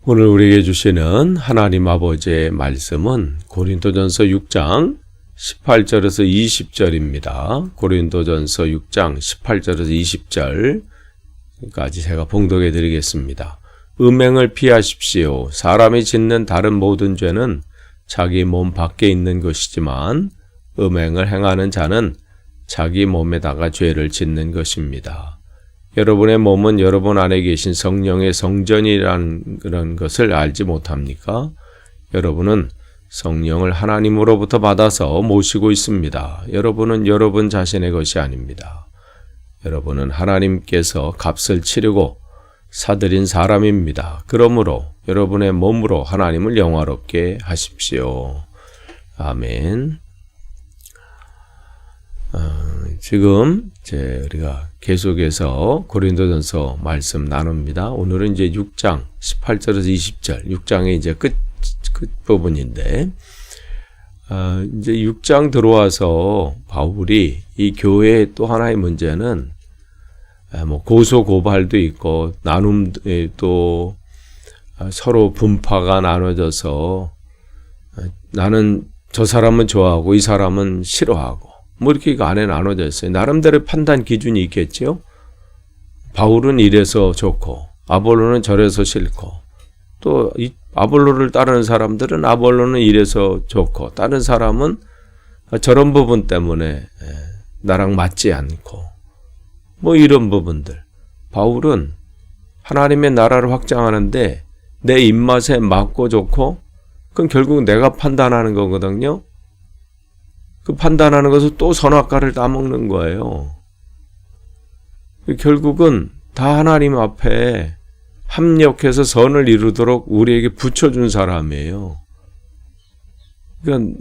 오늘 우리에게 주시는 하나님 아버지의 말씀은 고린도전서 6장 18절에서 20절입니다. 고린도전서 6장 18절에서 20절까지 제가 봉독해 드리겠습니다. 음행을 피하십시오. 사람이 짓는 다른 모든 죄는 자기 몸 밖에 있는 것이지만 음행을 행하는 자는 자기 몸에다가 죄를 짓는 것입니다. 여러분의 몸은 여러분 안에 계신 성령의 성전이라는 그런 것을 알지 못합니까? 여러분은 성령을 하나님으로부터 받아서 모시고 있습니다. 여러분은 여러분 자신의 것이 아닙니다. 여러분은 하나님께서 값을 치르고 사들인 사람입니다. 그러므로 여러분의 몸으로 하나님을 영화롭게 하십시오. 아멘. 지금 우리가 계속해서 고린도전서 말씀 나눕니다. 오늘은 이제 6장 18절에서 20절, 6장의 이제 끝 부분인데, 이제 6장 들어와서 바울이 이 교회의 또 하나의 문제는 고소 고발도 있고 나눔에 또 서로 분파가 나눠져서 나는 저 사람은 좋아하고 이 사람은 싫어하고 이렇게 그 안에 나눠져 있어요. 나름대로 판단 기준이 있겠죠. 바울은 이래서 좋고 아볼로는 저래서 싫고 또 이 아볼로를 따르는 사람들은 아볼로는 이래서 좋고 다른 사람은 저런 부분 때문에 나랑 맞지 않고 이런 부분들. 바울은 하나님의 나라를 확장하는데 내 입맛에 맞고 좋고 그건 결국 내가 판단하는 거거든요. 그 판단하는 것을 또 선악과를 따먹는 거예요. 결국은 다 하나님 앞에 합력해서 선을 이루도록 우리에게 붙여준 사람이에요. 그러니까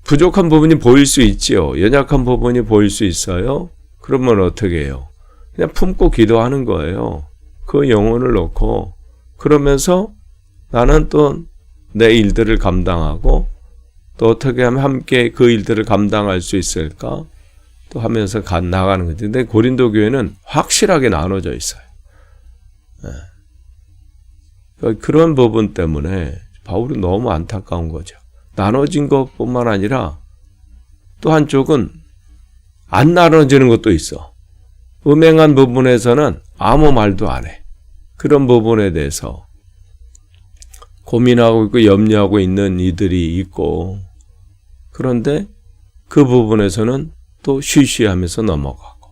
부족한 부분이 보일 수 있지요. 연약한 부분이 보일 수 있어요. 그러면 어떻게 해요? 그냥 품고 기도하는 거예요. 그 영혼을 놓고 그러면서 나는 또 내 일들을 감당하고 또 어떻게 하면 함께 그 일들을 감당할 수 있을까? 또 하면서 나가는 거죠. 근데 고린도 교회는 확실하게 나눠져 있어요. 그런 부분 때문에 바울은 너무 안타까운 거죠. 나눠진 것뿐만 아니라 또 한쪽은 안 나눠지는 것도 있어. 음행한 부분에서는 아무 말도 안 해. 그런 부분에 대해서 고민하고 있고 염려하고 있는 이들이 있고 그런데 그 부분에서는 또 쉬쉬하면서 넘어가고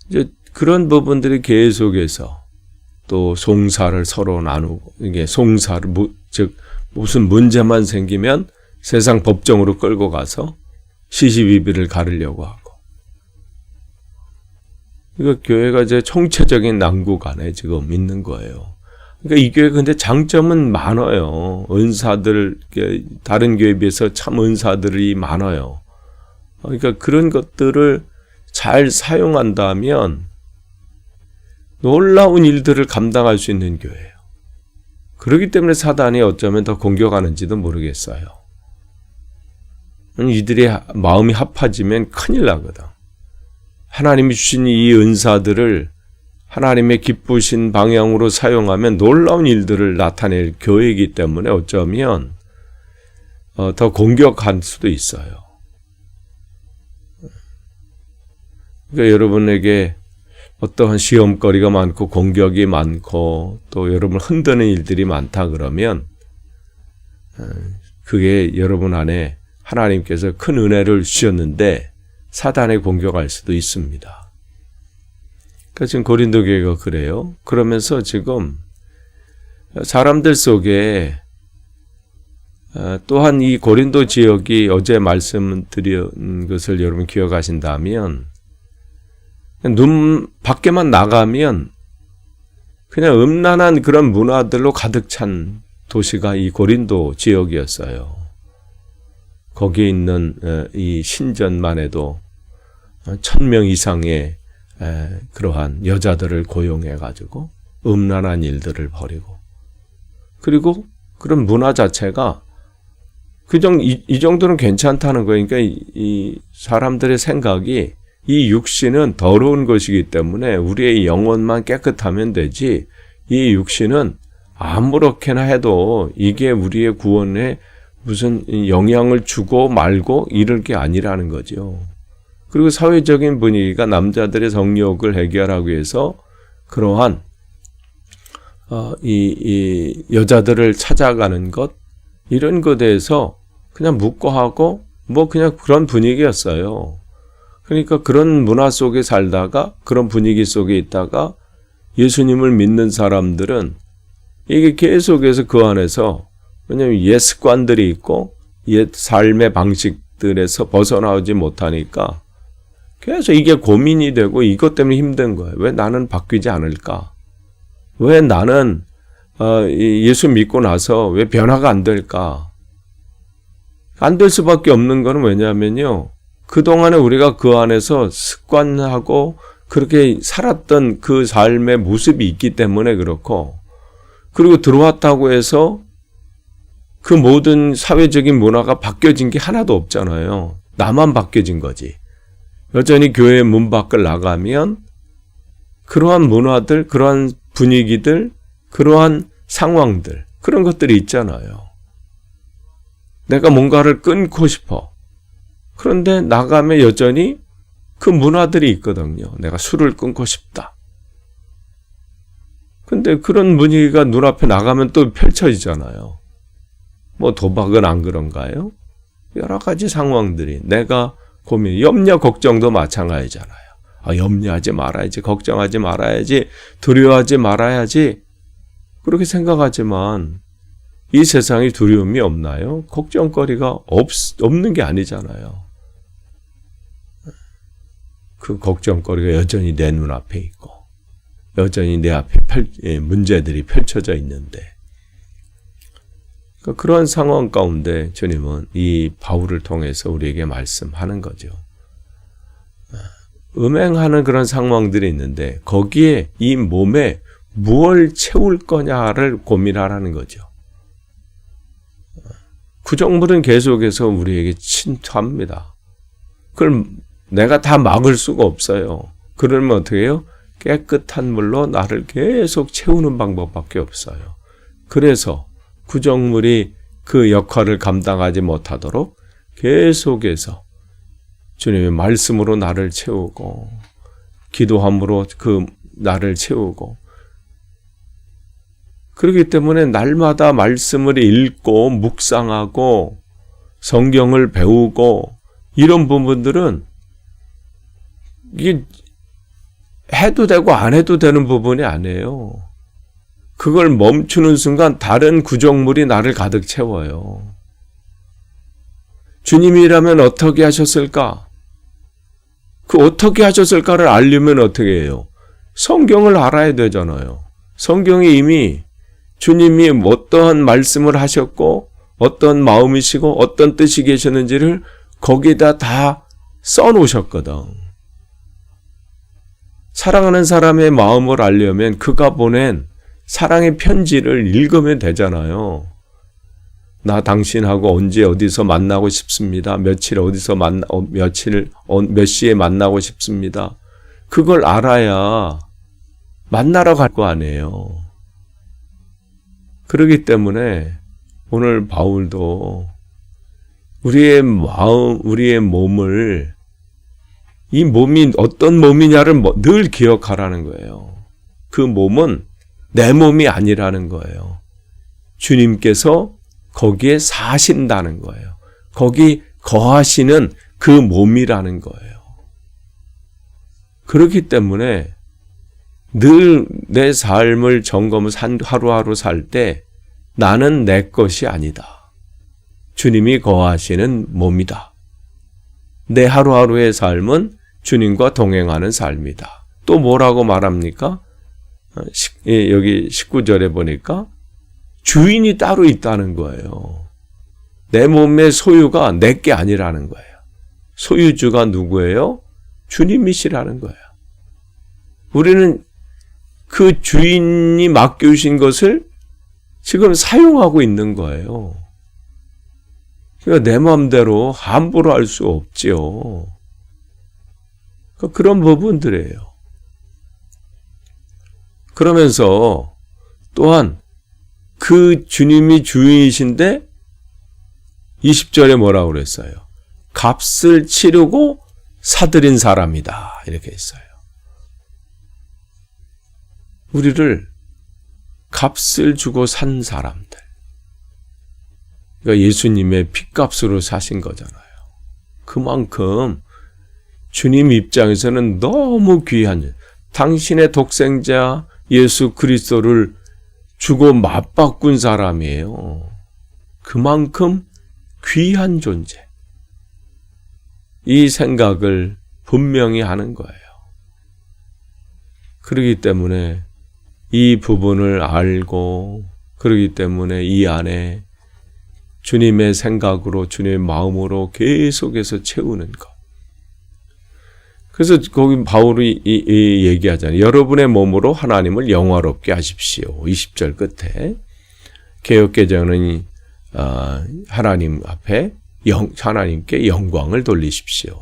이제 그런 부분들이 계속해서 또 송사를 서로 나누고 이게 송사를 즉 무슨 문제만 생기면 세상 법정으로 끌고 가서 시시비비를 가르려고 하고 이거 교회가 이제 총체적인 난국 안에 지금 있는 거예요. 그러니까 이 교회 근데 장점은 많아요. 은사들 다른 교회에 비해서 참 은사들이 많아요. 그러니까 그런 것들을 잘 사용한다면 놀라운 일들을 감당할 수 있는 교회예요. 그렇기 때문에 사단이 어쩌면 더 공격하는지도 모르겠어요. 이들이 마음이 합해지면 큰일 나거든. 하나님이 주신 이 은사들을 하나님의 기쁘신 방향으로 사용하면 놀라운 일들을 나타낼 교회이기 때문에 어쩌면 더 공격할 수도 있어요. 그러니까 여러분에게 어떠한 시험거리가 많고 공격이 많고 또 여러분을 흔드는 일들이 많다 그러면 그게 여러분 안에 하나님께서 큰 은혜를 주셨는데 사단에 공격할 수도 있습니다. 그러니까 지금 고린도 교회가 그래요. 그러면서 지금 사람들 속에 또한 이 고린도 지역이 어제 말씀드린 것을 여러분 기억하신다면 눈 밖에만 나가면 그냥 음란한 그런 문화들로 가득 찬 도시가 이 고린도 지역이었어요. 거기에 있는 이 신전만 해도 1000명 이상의 그러한 여자들을 고용해가지고 음란한 일들을 벌이고 그리고 그런 문화 자체가 이 정도는 괜찮다는 거예요. 그러니까 이 사람들의 생각이 이 육신은 더러운 것이기 때문에 우리의 영혼만 깨끗하면 되지 이 육신은 아무렇게나 해도 이게 우리의 구원에 무슨 영향을 주고 말고 이럴 게 아니라는 거죠. 그리고 사회적인 분위기가 남자들의 성욕을 해결하기 위해서 그러한 이 여자들을 찾아가는 것, 이런 것에 대해서 그냥 묵과하고 뭐 그냥 그런 분위기였어요. 그러니까 그런 문화 속에 살다가 그런 분위기 속에 있다가 예수님을 믿는 사람들은 이게 계속해서 그 안에서, 왜냐하면 옛 습관들이 있고 옛 삶의 방식들에서 벗어나오지 못하니까 계속 이게 고민이 되고 이것 때문에 힘든 거예요. 왜 나는 바뀌지 않을까? 왜 나는 예수 믿고 나서 왜 변화가 안 될까? 안 될 수밖에 없는 거는 왜냐하면요, 그동안에 우리가 그 안에서 습관하고 그렇게 살았던 그 삶의 모습이 있기 때문에 그렇고, 그리고 들어왔다고 해서 그 모든 사회적인 문화가 바뀌어진 게 하나도 없잖아요. 나만 바뀌어진 거지. 여전히 교회 문 밖을 나가면 그러한 문화들, 그러한 분위기들, 그러한 상황들, 그런 것들이 있잖아요. 내가 뭔가를 끊고 싶어. 그런데 나가면 여전히 그 문화들이 있거든요. 내가 술을 끊고 싶다. 근데 그런 분위기가 눈앞에 나가면 또 펼쳐지잖아요. 뭐 도박은 안 그런가요? 여러 가지 상황들이 내가 고민, 염려, 걱정도 마찬가지잖아요. 염려하지 말아야지, 걱정하지 말아야지, 두려워하지 말아야지. 그렇게 생각하지만 이 세상에 두려움이 없나요? 걱정거리가 없는 게 아니잖아요. 그 걱정거리가 여전히 내 눈앞에 있고 여전히 내 앞에 문제들이 펼쳐져 있는데, 그러니까 그런 상황 가운데 주님은 이 바울을 통해서 우리에게 말씀하는 거죠. 음행하는 그런 상황들이 있는데 거기에 이 몸에 무엇을 채울 거냐를 고민하라는 거죠. 구정물은 계속해서 우리에게 침투합니다. 그걸 내가 다 막을 수가 없어요. 그러면 어떻게 해요? 깨끗한 물로 나를 계속 채우는 방법밖에 없어요. 그래서 구정물이 그 역할을 감당하지 못하도록 계속해서 주님의 말씀으로 나를 채우고 기도함으로 그 나를 채우고, 그렇기 때문에 날마다 말씀을 읽고 묵상하고 성경을 배우고 이런 부분들은 이게 해도 되고 안 해도 되는 부분이 아니에요. 그걸 멈추는 순간 다른 구정물이 나를 가득 채워요. 주님이라면 어떻게 하셨을까? 그 어떻게 하셨을까를 알려면 어떻게 해요? 성경을 알아야 되잖아요. 성경이 이미 주님이 어떠한 말씀을 하셨고 어떤 마음이시고 어떤 뜻이 계셨는지를 거기다 다 써놓으셨거든. 사랑하는 사람의 마음을 알려면 그가 보낸 사랑의 편지를 읽으면 되잖아요. 나 당신하고 언제 어디서 만나고 싶습니다. 며칠 어디서 몇 시에 만나고 싶습니다. 그걸 알아야 만나러 갈 거 아니에요. 그렇기 때문에 오늘 바울도 우리의 마음, 우리의 몸을, 이 몸이 어떤 몸이냐를 늘 기억하라는 거예요. 그 몸은 내 몸이 아니라는 거예요. 주님께서 거기에 사신다는 거예요. 거기 거하시는 그 몸이라는 거예요. 그렇기 때문에 늘 내 삶을 점검을 하루하루 살 때 나는 내 것이 아니다. 주님이 거하시는 몸이다. 내 하루하루의 삶은 주님과 동행하는 삶이다. 또 뭐라고 말합니까? 여기 19절에 보니까 주인이 따로 있다는 거예요. 내 몸의 소유가 내게 아니라는 거예요. 소유주가 누구예요? 주님이시라는 거예요. 우리는 그 주인이 맡겨주신 것을 지금 사용하고 있는 거예요. 그러니까 내 마음대로 함부로 할 수 없지요. 그러니까 그런 부분들이에요. 그러면서 또한 그 주님이 주인이신데 20절에 뭐라고 그랬어요? 값을 치르고 사들인 사람이다. 이렇게 했어요. 우리를 값을 주고 산 사람들. 그러니까 예수님의 핏값으로 사신 거잖아요. 그만큼 주님 입장에서는 너무 귀한, 당신의 독생자 예수 그리스도를 주고 맞바꾼 사람이에요. 그만큼 귀한 존재. 이 생각을 분명히 하는 거예요. 그렇기 때문에 이 부분을 알고, 그렇기 때문에 이 안에 주님의 생각으로, 주님의 마음으로 계속해서 채우는 것. 그래서 거기 바울이 이 얘기하잖아요. 여러분의 몸으로 하나님을 영화롭게 하십시오. 20절 끝에. 개역개정은 하나님 앞에 하나님께 영광을 돌리십시오.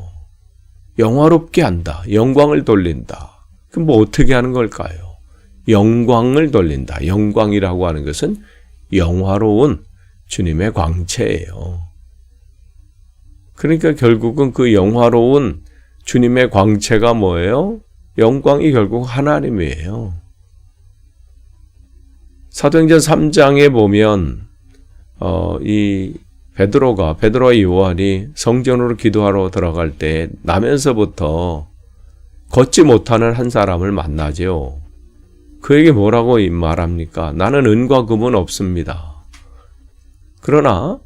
영화롭게 한다. 영광을 돌린다. 그럼 뭐 어떻게 하는 걸까요? 영광을 돌린다. 영광이라고 하는 것은 영화로운 주님의 광채예요. 그러니까 결국은 그 영화로운 주님의 광채가 뭐예요? 영광이 결국 하나님이에요. 사도행전 3장에 보면 이 베드로와 요한이 성전으로 기도하러 들어갈 때 나면서부터 걷지 못하는 한 사람을 만나죠. 그에게 뭐라고 말합니까? 나는 은과 금은 없습니다. 그러나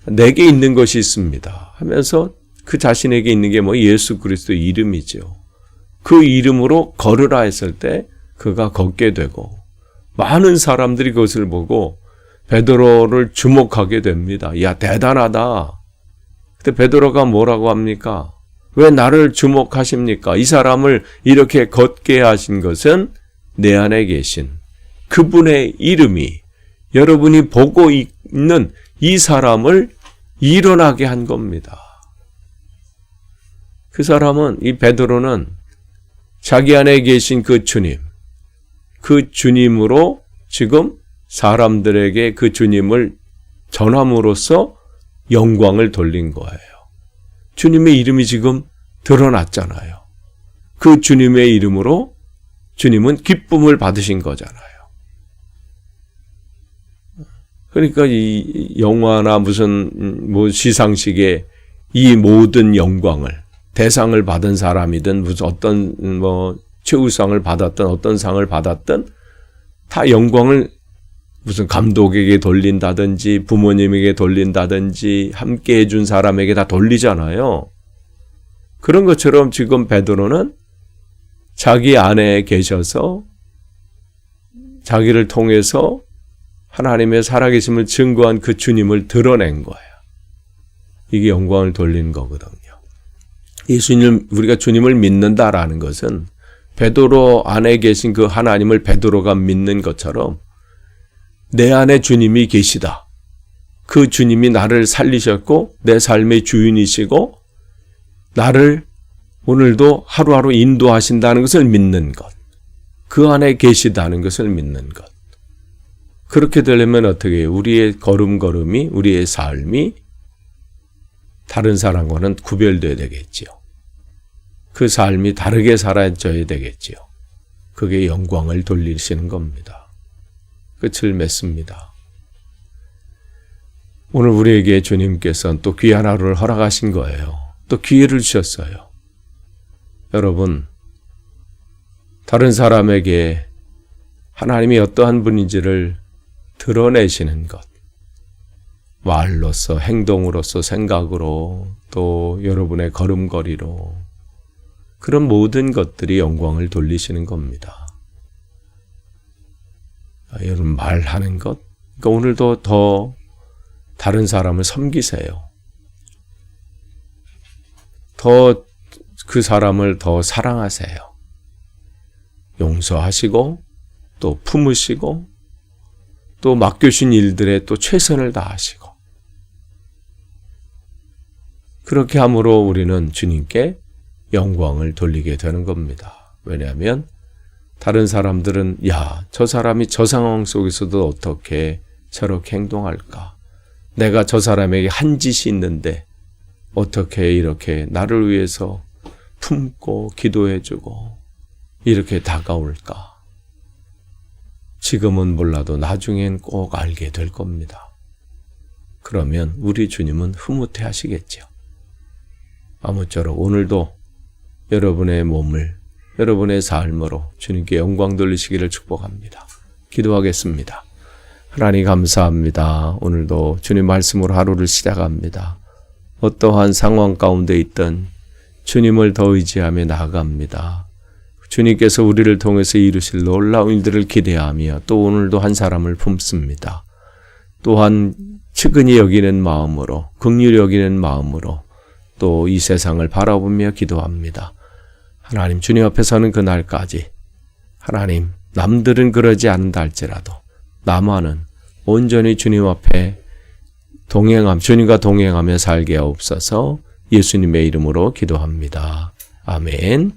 내게 있는 것이 있습니다. 하면서 그 자신에게 있는 게 예수 그리스도의 이름이죠. 그 이름으로 걸으라 했을 때 그가 걷게 되고 많은 사람들이 그것을 보고 베드로를 주목하게 됩니다. 야, 대단하다. 그때 베드로가 뭐라고 합니까? 왜 나를 주목하십니까? 이 사람을 이렇게 걷게 하신 것은 내 안에 계신 그분의 이름이 여러분이 보고 있는 이 사람을 일어나게 한 겁니다. 그 사람은, 이 베드로는 자기 안에 계신 그 주님, 그 주님으로 지금 사람들에게 그 주님을 전함으로써 영광을 돌린 거예요. 주님의 이름이 지금 드러났잖아요. 그 주님의 이름으로 주님은 기쁨을 받으신 거잖아요. 그러니까 이 영화나 무슨 시상식에 이 모든 영광을, 대상을 받은 사람이든 무슨 어떤 최우상을 받았든 어떤 상을 받았든 다 영광을 무슨 감독에게 돌린다든지 부모님에게 돌린다든지 함께 해준 사람에게 다 돌리잖아요. 그런 것처럼 지금 베드로는 자기 안에 계셔서 자기를 통해서 하나님의 살아계심을 증거한 그 주님을 드러낸 거예요. 이게 영광을 돌리는 거거든요. 예수님, 우리가 주님을 믿는다라는 것은 베드로 안에 계신 그 하나님을 베드로가 믿는 것처럼 내 안에 주님이 계시다. 그 주님이 나를 살리셨고 내 삶의 주인이시고 나를 오늘도 하루하루 인도하신다는 것을 믿는 것. 그 안에 계시다는 것을 믿는 것. 그렇게 되려면 어떻게 해요? 우리의 걸음걸음이, 우리의 삶이 다른 사람과는 구별되어야 되겠지요. 그 삶이 다르게 살아져야 되겠지요. 그게 영광을 돌리시는 겁니다. 끝을 맺습니다. 오늘 우리에게 주님께서는 또 귀한 하루를 허락하신 거예요. 또 기회를 주셨어요. 여러분, 다른 사람에게 하나님이 어떠한 분인지를 드러내시는 것, 말로서, 행동으로서, 생각으로, 또 여러분의 걸음걸이로, 그런 모든 것들이 영광을 돌리시는 겁니다. 여러분, 말하는 것, 그러니까 오늘도 더 다른 사람을 섬기세요. 더 그 사람을 더 사랑하세요. 용서하시고 또 품으시고 또 맡겨주신 일들에 또 최선을 다하시고, 그렇게 함으로 우리는 주님께 영광을 돌리게 되는 겁니다. 왜냐하면 다른 사람들은 야, 저 사람이 저 상황 속에서도 어떻게 저렇게 행동할까? 내가 저 사람에게 한 짓이 있는데 어떻게 이렇게 나를 위해서 품고 기도해주고 이렇게 다가올까? 지금은 몰라도 나중엔 꼭 알게 될 겁니다. 그러면 우리 주님은 흐뭇해 하시겠죠. 아무쪼록 오늘도 여러분의 몸을, 여러분의 삶으로 주님께 영광 돌리시기를 축복합니다. 기도하겠습니다. 하나님 감사합니다. 오늘도 주님 말씀으로 하루를 시작합니다. 어떠한 상황 가운데 있든 주님을 더 의지하며 나아갑니다. 주님께서 우리를 통해서 이루실 놀라운 일들을 기대하며 또 오늘도 한 사람을 품습니다. 또한 측은히 여기는 마음으로, 긍휼히 여기는 마음으로 또 이 세상을 바라보며 기도합니다. 하나님, 주님 앞에 서는 그날까지 하나님, 남들은 그러지 않는다 할지라도 나만은 온전히 주님 앞에 주님과 동행하며 살게 하옵소서. 예수님의 이름으로 기도합니다. 아멘.